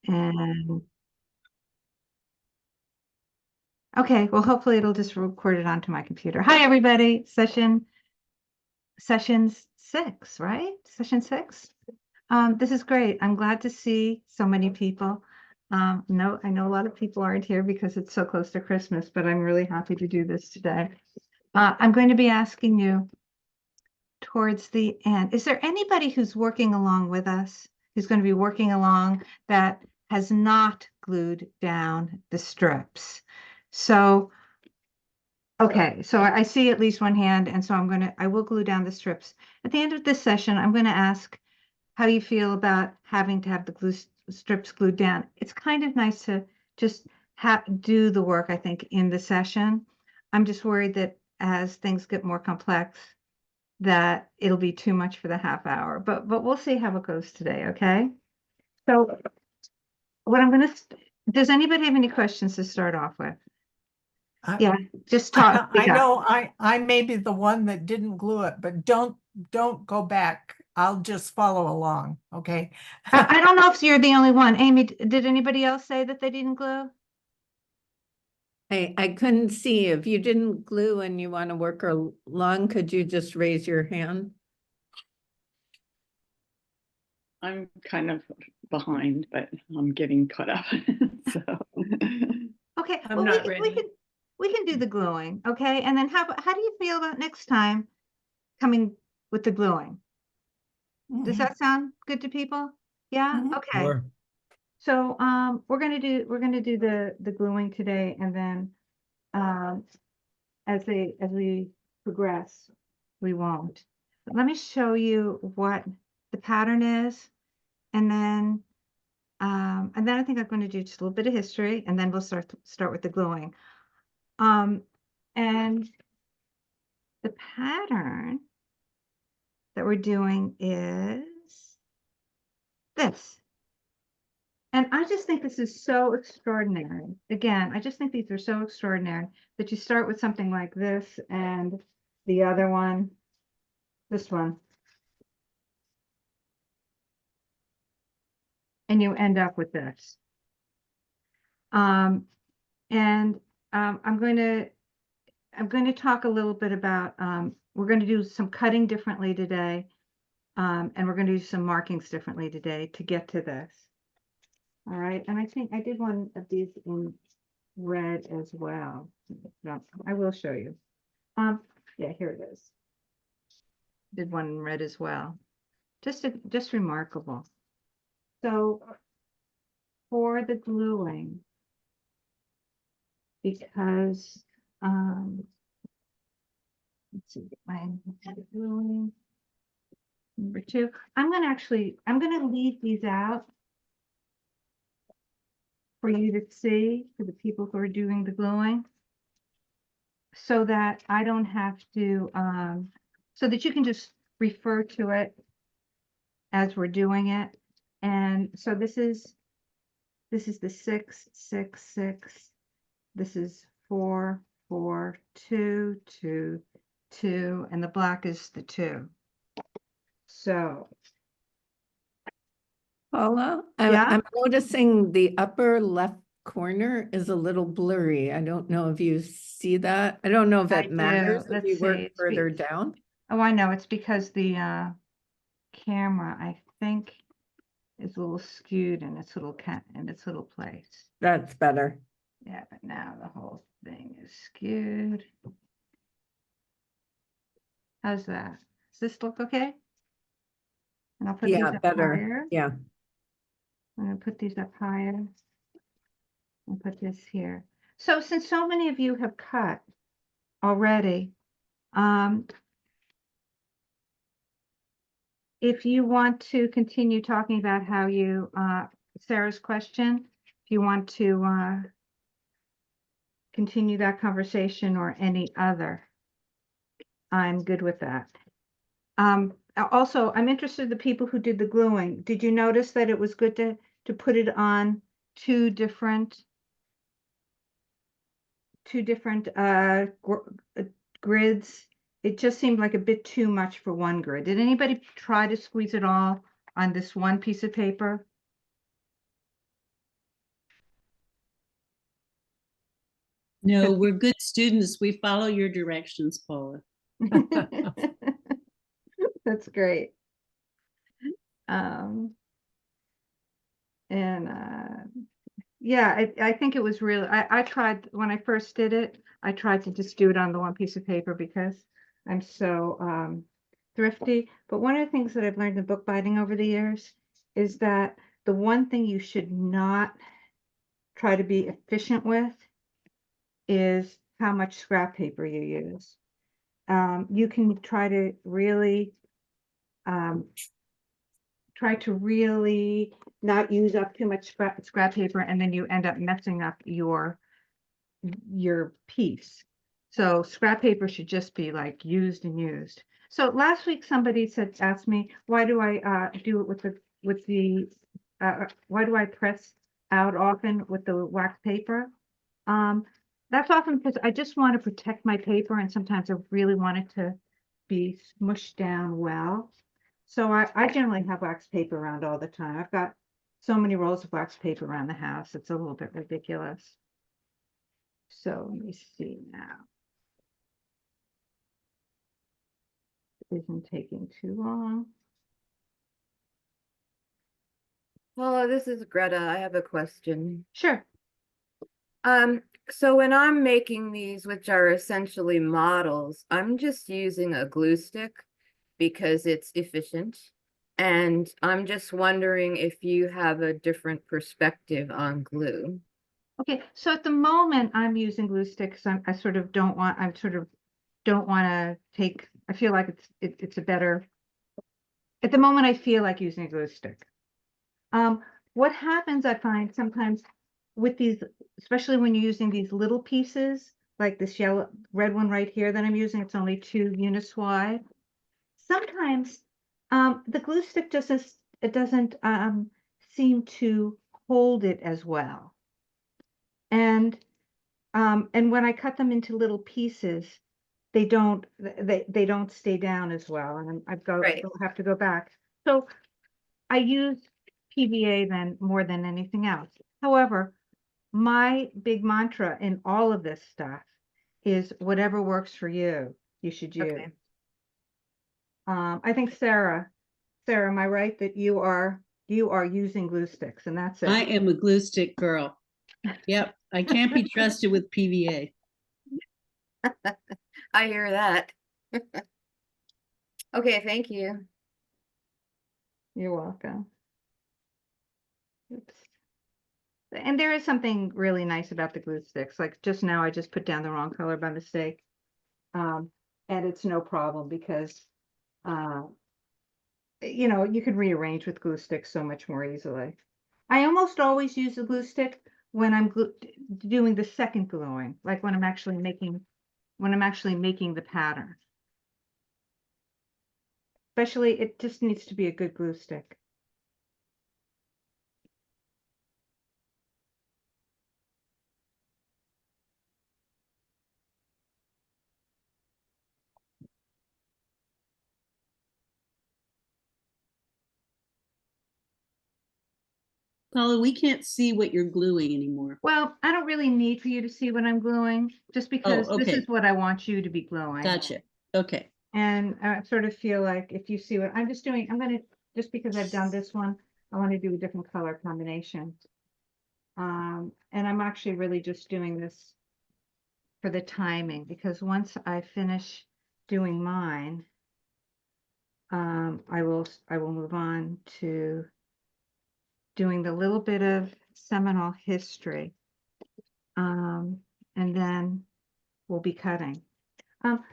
And okay, well, hopefully it'll just record it onto my computer. Hi, everybody. Sessions 6, right? Session 6. This is great. I'm glad to see so many people. No, I know a lot of people aren't here because it's so close to Christmas, but I'm really happy to do this today. I'm going to be asking you towards the end. Is there anybody who's working along with us, who's going to be working along that has not glued down the strips? So, okay, so I see at least one hand, and so I will glue down the strips. At the end of this session, I'm going to ask how you feel about having to have the strips glued down. It's kind of nice to just do the work, I think, in the session. I'm just worried that as things get more complex, that it'll be too much for the half hour, but we'll see how it goes today, okay? So what I'm going to, does anybody have any questions to start off with? Yeah, just talk. I know I may be the one that didn't glue it, but don't go back. I'll just follow along, okay? I don't know if you're the only one. Amy, did anybody else say that they didn't glue? I couldn't see. If you didn't glue and you want to work along, could you just raise your hand? I'm kind of behind, but I'm getting caught up. So Okay, I'm well, not ready. we can do the gluing, okay? And then how do you feel about next time coming with the gluing? Does that sound good to people? Yeah, okay. Sure. So we're gonna do the gluing today, and then as we progress, we won't. But let me show you what the pattern is, and then I think I'm going to do just a little bit of history, and then we'll start with the gluing. And the pattern that we're doing is this. And I just think this is so extraordinary. Again, I just think these are so extraordinary that you start with something like this and the other one, this one. And you end up with this. I'm going to talk a little bit about, we're going to do some cutting differently today. And we're going to do some markings differently today to get to this. All right, and I think I did one of these in red as well. No, I will show you. Yeah, here it is. Did one in red as well. Just remarkable. So for the gluing, because let's see, my gluing number 2. I'm going to leave these out for you to see, for the people who are doing the gluing, so that I don't have to, so that you can just refer to it as we're doing it. And so this is the 6, 6, 6. This is 4, 4, 2, 2, 2, and the black is the 2. So Paula, yeah, I'm noticing the upper left corner is a little blurry. I don't know if you see that. I don't know if it matters if you work further down. Oh, I know. It's because the camera, I think, is a little skewed in its little place. That's better. Yeah, but now the whole thing is skewed. How's that? Does this look okay? And I'll put these up better. higher. Yeah. I'm going to put these up higher and put this here. So since so many of you have cut already, if you want to continue talking about how you, Sarah's question, if you want to continue that conversation or any other, I'm good with that. Also, I'm interested in the people who did the gluing. Did you notice that it was good to put it on two different grids? It just seemed like a bit too much for one grid. Did anybody try to squeeze it all on this one piece of paper? No, we're good students. We follow your directions, Paula. That's great. And yeah, I think it was really, I tried, when I first did it, I tried to just do it on the one piece of paper because I'm so thrifty. But one of the things that I've learned in bookbinding over the years is that the one thing you should not try to be efficient with is how much scrap paper you use. You can try to really not use up too much scrap paper, and then you end up messing up your piece. So scrap paper should just be like used and used. So last week somebody asked me, why do I do it with the why do I press out often with the wax paper? That's often because I just want to protect my paper, and sometimes I really want it to be smushed down well. So I generally have wax paper around all the time. I've got so many rolls of wax paper around the house. It's a little bit ridiculous. So let me see now. It isn't taking too long. Hello, this is Greta. I have a question. Sure. So when I'm making these, which are essentially models, I'm just using a glue stick because it's efficient. And I'm just wondering if you have a different perspective on glue. Okay, so at the moment I'm using glue sticks. I sort of don't want to take, I feel like it's a better, at the moment I feel like using a glue stick. What happens, I find sometimes with these, especially when you're using these little pieces, like this red one right here that I'm using, it's only 2 units wide. Sometimes the glue stick doesn't seem to hold it as well. And when I cut them into little pieces, they don't stay down as well, and Right. I'll have to go back. So I use PVA then more than anything else. However, my big mantra in all of this stuff is whatever works for you, you should use. Okay. I think Sarah, am I right that you are using glue sticks, and that's it? I am a glue stick girl. Yep, I can't be trusted with PVA. I hear that. Okay, thank you. You're welcome. Oops. And there is something really nice about the glue sticks. Like just now, I just put down the wrong color by mistake. And it's no problem because, you can rearrange with glue sticks so much more easily. I almost always use the glue stick when I'm doing the second gluing, like when I'm actually making the pattern. Especially, it just needs to be a good glue stick. Paula, we can't see what you're gluing anymore. Well, I don't really need for you to see what I'm gluing, just because this okay. is what I want you to be gluing. Gotcha. Okay. And I sort of feel like if you see what I'm just doing, just because I've done this one, I want to do a different color combination. And I'm actually really just doing this for the timing, because once I finish doing mine, I will move on to doing the little bit of Seminole history. And then we'll be cutting. I'm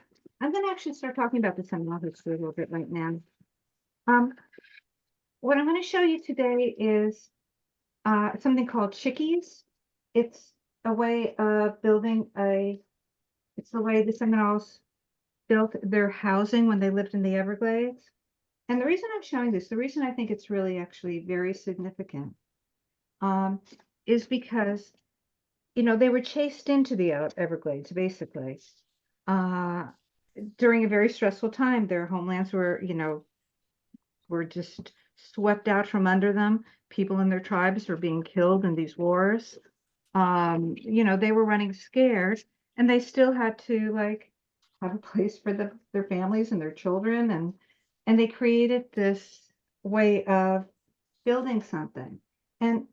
going to actually start talking about the Seminole history a little bit right now. What I'm going to show you today is something called chickees. It's a way of it's the way the Seminoles built their housing when they lived in the Everglades. And the reason I'm showing this, the reason I think it's really actually very significant, is because, they were chased into the Everglades, basically. During a very stressful time, their homelands were just swept out from under them. People in their tribes were being killed in these wars. they were running scared, and they still had to like have a place for their families and their children, and they created this way of building something. And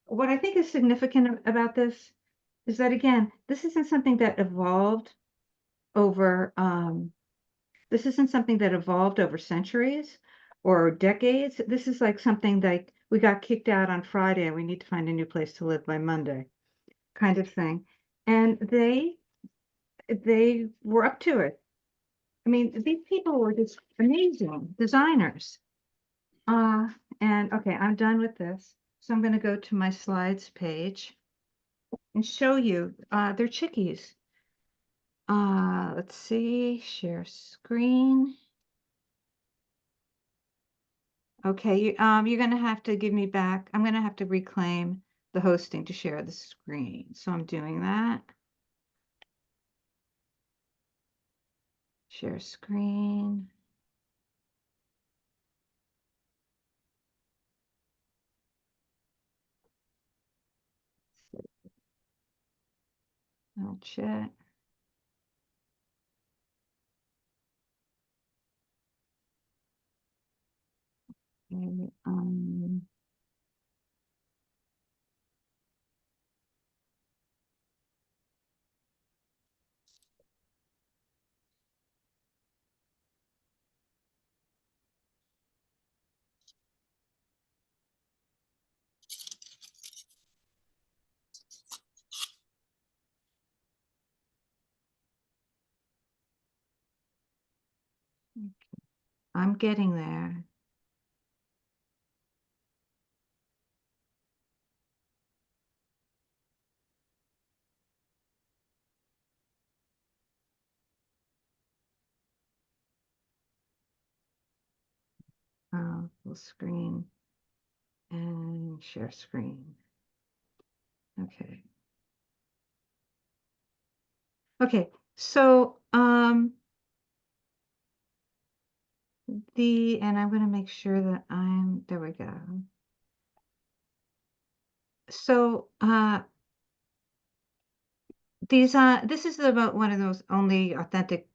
what I think is significant about this is that, again, this isn't something that evolved over this isn't something that evolved over centuries or decades. This is like something like we got kicked out on Friday and we need to find a new place to live by Monday, kind of thing. And they were up to it. I mean, these people were just amazing designers. And okay, I'm done with this. So I'm going to go to my slides page and show you their chickees. Let's see, share screen. Okay, you're going to have to give me back. I'm going to have to reclaim the hosting to share the screen. So I'm doing that. Share screen. I'll chat. Okay, I'm getting there. Full screen and share screen. Okay. Okay, so and I'm going to make sure that there we go. So this is about one of those only authentic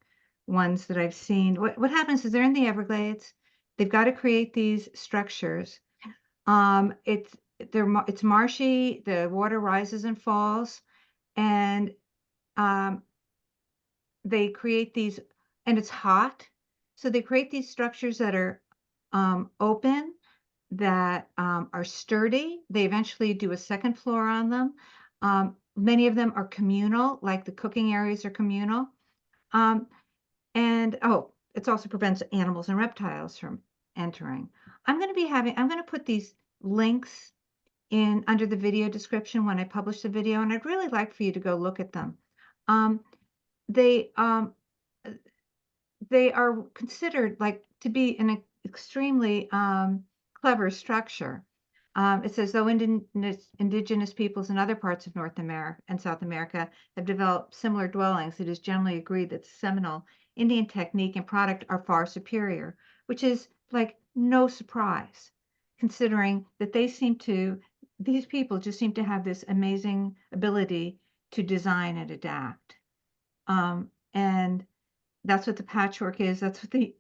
ones that I've seen. What happens is they're in the Everglades. They've got to create these structures. It's marshy, the water rises and falls, and they create these, and it's hot. So they create these structures that are open, that are sturdy. They eventually do a second floor on them. Many of them are communal, like the cooking areas are communal. And it also prevents animals and reptiles from entering. I'm going to put these links in under the video description when I publish the video, and I'd really like for you to go look at them. They are considered like to be an extremely clever structure. It says, though indigenous peoples in other parts of North America and South America have developed similar dwellings, it is generally agreed that the Seminole Indian technique and product are far superior, which is like no surprise, considering that these people just seem to have this amazing ability to design and adapt. And that's what the patchwork is. That's what the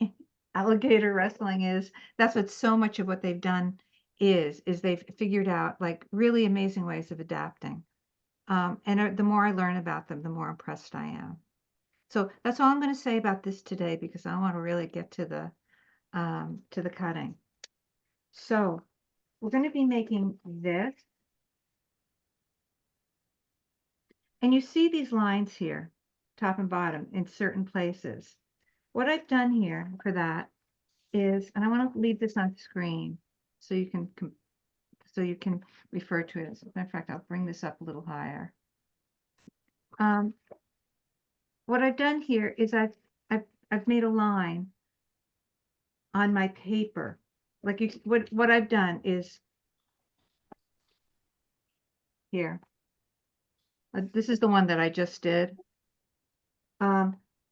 alligator wrestling is. That's what so much of what they've done is they've figured out like really amazing ways of adapting. And the more I learn about them, the more impressed I am. So that's all I'm going to say about this today, because I want to really get to the cutting. So we're going to be making this. And you see these lines here, top and bottom, in certain places. What I've done here for that is, and I want to leave this on screen so you can refer to it. As a matter of fact, I'll bring this up a little higher. What I've done here is I've made a line on my paper. Like what I've done is here. This is the one that I just did.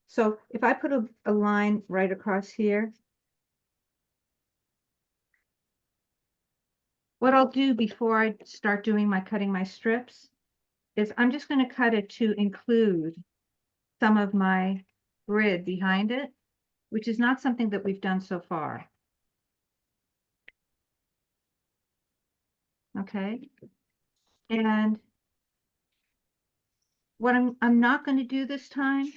So if I put a line right across here, what I'll do before I start doing cutting my strips is I'm just going to cut it to include some of my grid behind it, which is not something that we've done so far. Okay. And what I'm not going to do this time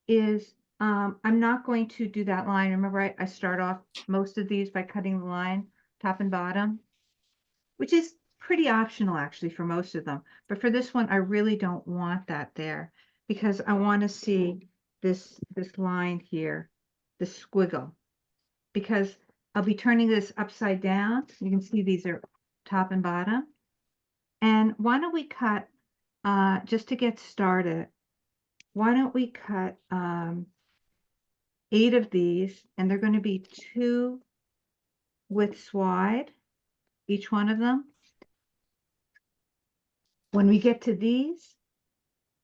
is I'm not going to do that line. Remember, I start off most of these by cutting the line top and bottom, which is pretty optional actually for most of them. But for this one, I really don't want that there because I want to see this line here, this squiggle, because I'll be turning this upside down. You can see these are top and bottom. And why don't we cut, just to get started, why don't we cut 8 of these, and they're going to be 2 widths wide, each one of them. When we get to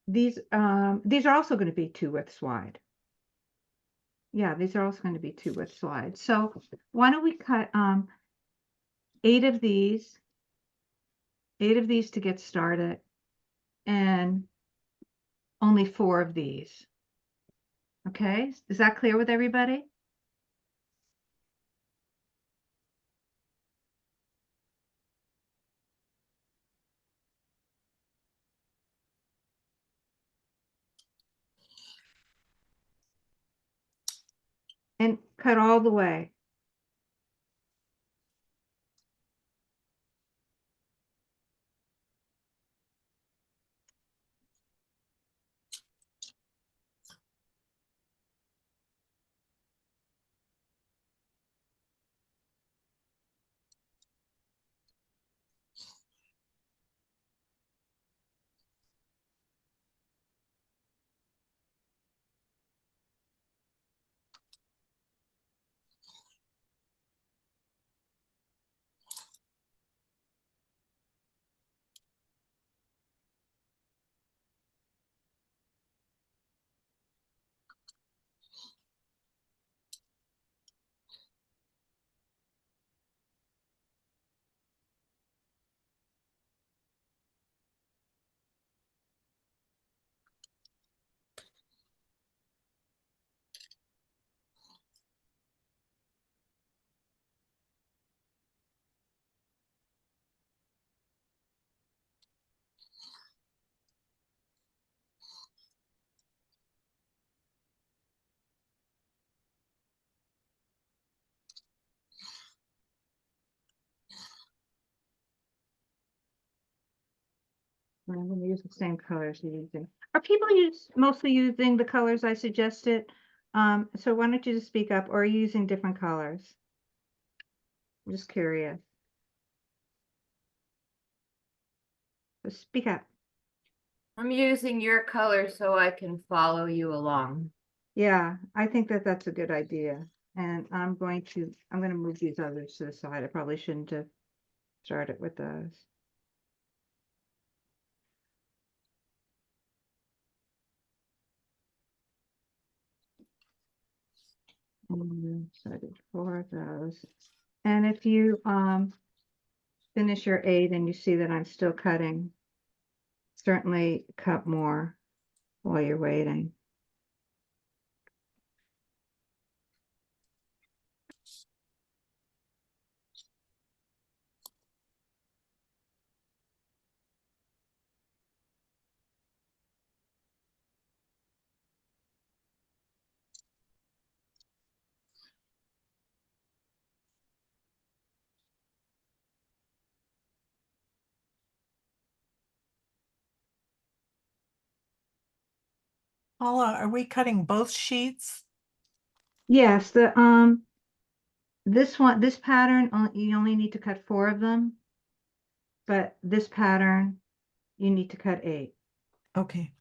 these are also going to be 2 widths wide. Yeah, these are also going to be 2 widths wide. So why don't we cut 8 of these to get started, and only 4 of these. Okay, is that clear with everybody? And cut all the way. I'm going to use the same colors you're using. Are people mostly using the colors I suggested? So why don't you just speak up, or are you using different colors? I'm just curious. So speak up. I'm using your color so I can follow you along. Yeah, I think that that's a good idea. And I'm going to move these others to the side. I probably shouldn't have started with those. So I did 4 of those. And if you finish your 8 and you see that I'm still cutting, certainly cut more while you're waiting. Paula, are we cutting both sheets? Yes, this pattern, you only need to cut 4 of them, but this pattern, you need to cut 8 Okay.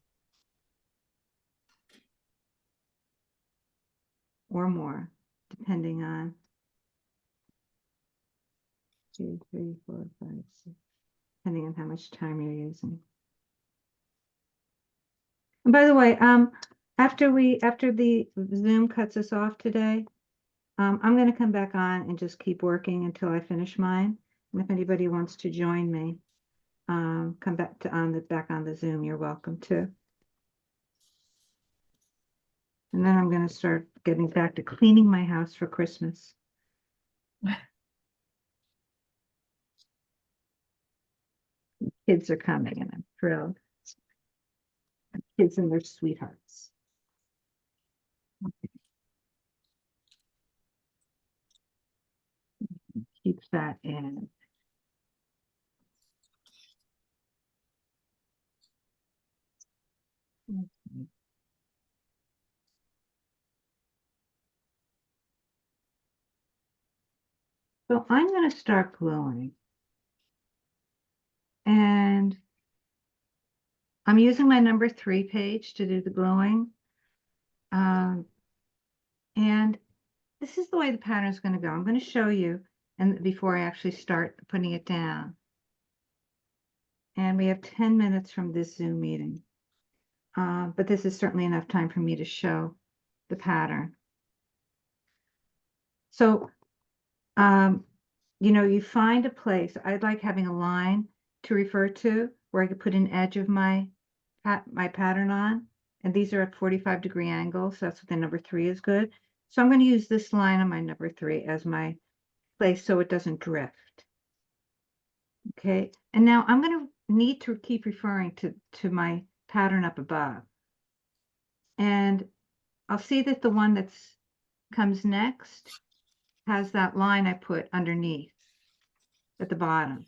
or more, depending on 2, 3, 4, 5, 6, depending on how much time you're using. And by the way, after the Zoom cuts us off today, I'm going to come back on and just keep working until I finish mine. And if anybody wants to join me, come back to back on the Zoom, you're welcome to. And then I'm going to start getting back to cleaning my house for Christmas. Kids are coming and I'm thrilled. Kids and their sweethearts. Keep that in. So I'm going to start gluing. And I'm using my number 3 page to do the gluing. And this is the way the pattern is going to go. I'm going to show you and before I actually start putting it down. And we have 10 minutes from this Zoom meeting. But this is certainly enough time for me to show the pattern. So, you know, you find a place. I'd like having a line to refer to where I could put an edge of my pattern on. And these are at 45-degree angles. So that's what the number 3 is good. So I'm going to use this line on my number 3 as my place so it doesn't drift. Okay, and now I'm going to need to keep referring to my pattern up above. And I'll see that the one that's comes next has that line I put underneath at the bottom.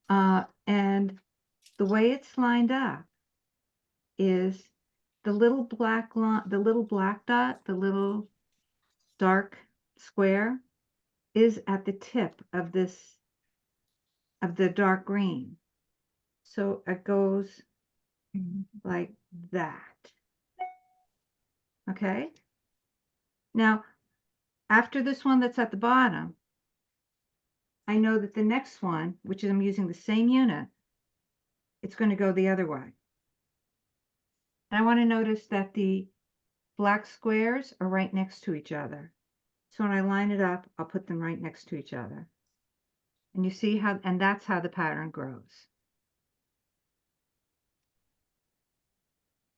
And the way it's lined up is the little black line, the little black dot, the little dark square is at the tip of this, of the dark green. So it goes like that. Okay. Now, after this one that's at the bottom, I know that the next one, which is I'm using the same unit, it's going to go the other way. And I want to notice that the black squares are right next to each other. So when I line it up, I'll put them right next to each other. And you see how, and that's how the pattern grows.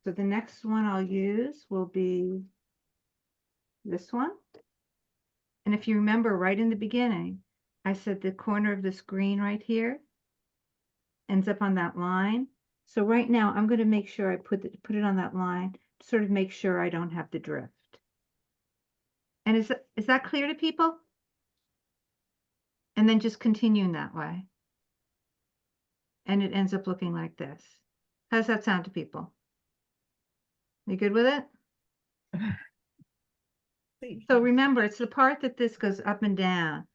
So the next one I'll use will be this one. And if you remember right in the beginning, I said the corner of this green right here ends up on that line. So right now I'm going to make sure I put it on that line to sort of make sure I don't have the drift. And is that clear to people? And then just continue in that way. And it ends up looking like this. How does that sound to people? You good with it? So remember, it's the part that this goes up and down.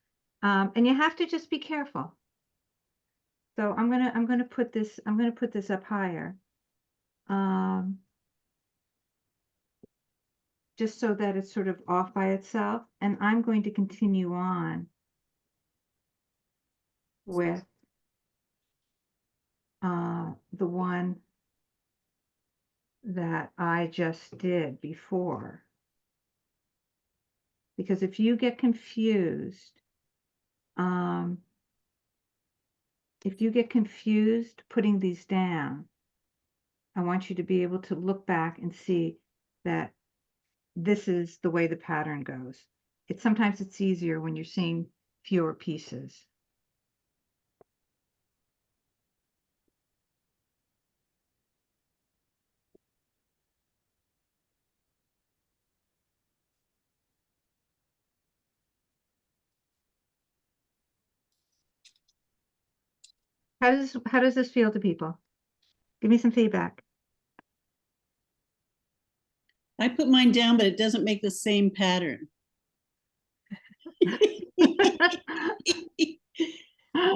And you have to just be careful. So I'm gonna put this up higher. Just so that it's sort of off by itself. And I'm going to continue on with the one that I just did before. Because if you get confused, putting these down, I want you to be able to look back and see that this is the way the pattern goes. Sometimes it's easier when you're seeing fewer pieces. How does this feel to people? Give me some feedback. I put mine down, but it doesn't make the same pattern.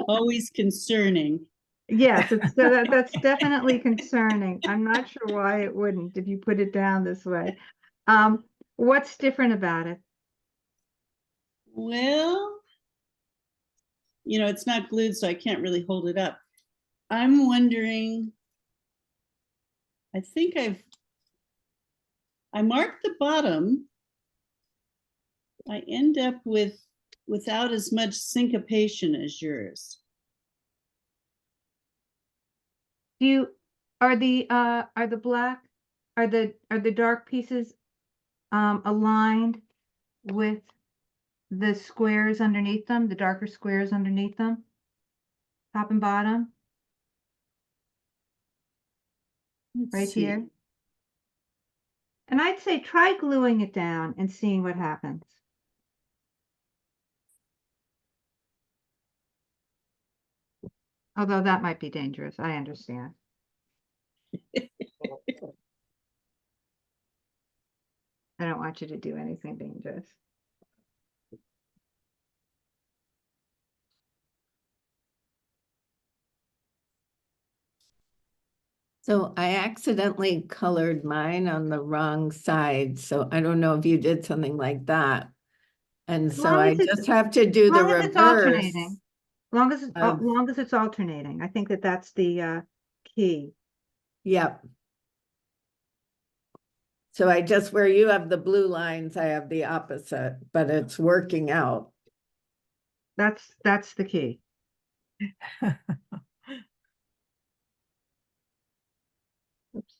Always concerning. Yes, that's definitely concerning. I'm not sure why it wouldn't if you put it down this way. What's different about it? Well, you know, it's not glued, so I can't really hold it up. I'm wondering, I think I marked the bottom. I end up without as much syncopation as yours. Do you, are the black, are the dark pieces aligned with the squares underneath them, the darker squares underneath them? Top and bottom, Let's right see. here? And I'd say try gluing it down and seeing what happens. Although that might be dangerous, I understand. I don't want you to do anything dangerous. So I accidentally colored mine on the wrong side, so I don't know if you did something like that. And As so long I as it's- just have to do the long as it's reverse. alternating. Long as it's, of- long as it's alternating. I think that that's the key. Yep. So I just, where you have the blue lines, I have the opposite, but it's working out. That's the key. Oops.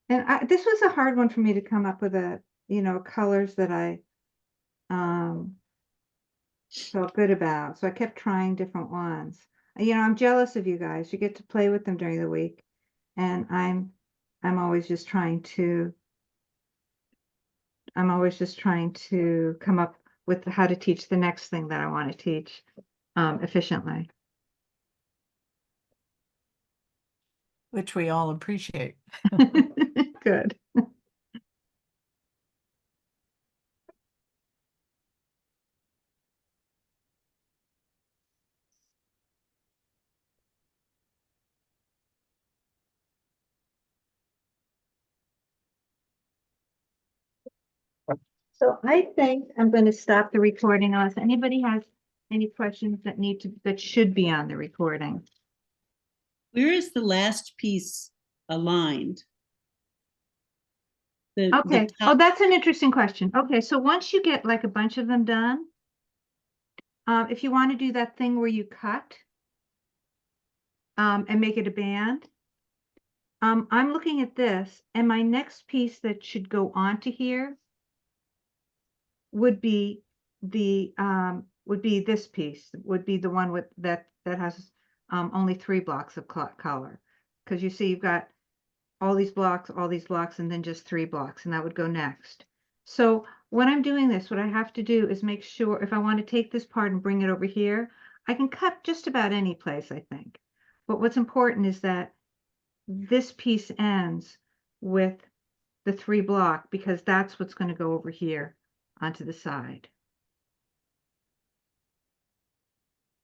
And this was a hard one for me to come up with colors that I felt good about. So I kept trying different ones. I'm jealous of you guys. You get to play with them during the week. And I'm always just trying to come up with how to teach the next thing that I want to teach efficiently. Which we all appreciate. Good. So I think I'm going to stop the recording unless anybody has any questions that should be on the recording. Where is the last piece aligned? The Okay. Oh, top, that's an interesting question. Okay, so once you get like a bunch of them done, if you want to do that thing where you cut and make it a band, I'm looking at this, and my next piece that should go onto here would be this piece, would be the one with that has only 3 blocks of color, because you see you've got all these blocks, and then just 3 blocks, and that would go next. So when I'm doing this, what I have to do is make sure if I want to take this part and bring it over here, I can cut just about any place, I think. But what's important is that this piece ends with the 3 block, because that's what's going to go over here onto the side.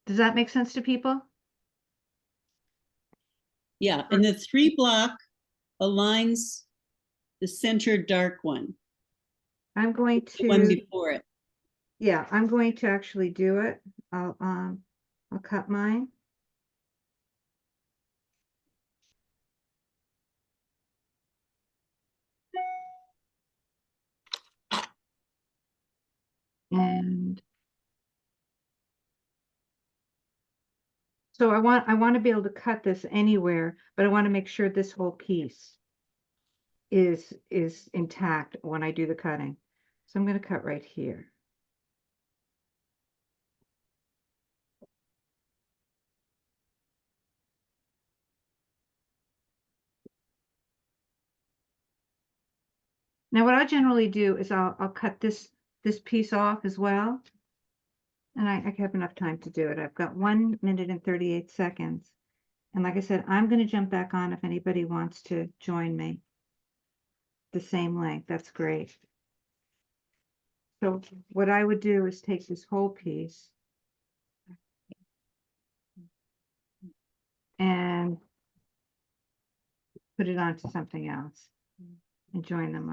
Does that make sense to people? yeah, and the 3 block aligns the center dark one, I'm going the one to, before it. yeah, I'm going to actually do it. I'll cut mine. And so I want to be able to cut this anywhere, but I want to make sure this whole piece is intact when I do the cutting. So I'm going to cut right here. Now what I generally do is I'll cut this piece off as well. And I have enough time to do it. I've got 1 minute and 38 seconds. And like I said, I'm going to jump back on if anybody wants to join me. The same length, that's great. So what I would do is take this whole piece and put it onto something else and join them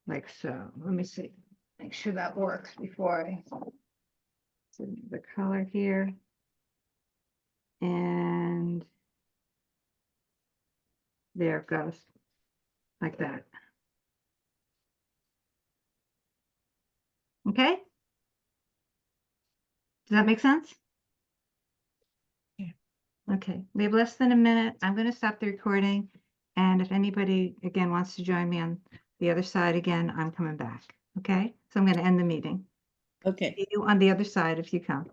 like so. Let me see, make sure that works before I do the color here. And there it goes, like that. Okay? Does that make sense? Yeah. Okay, we have less than a minute. I'm going to stop the recording. And if anybody, again, wants to join me on the other side again, I'm coming back. Okay? So I'm going to end the meeting. Okay. See you on the other side if you come.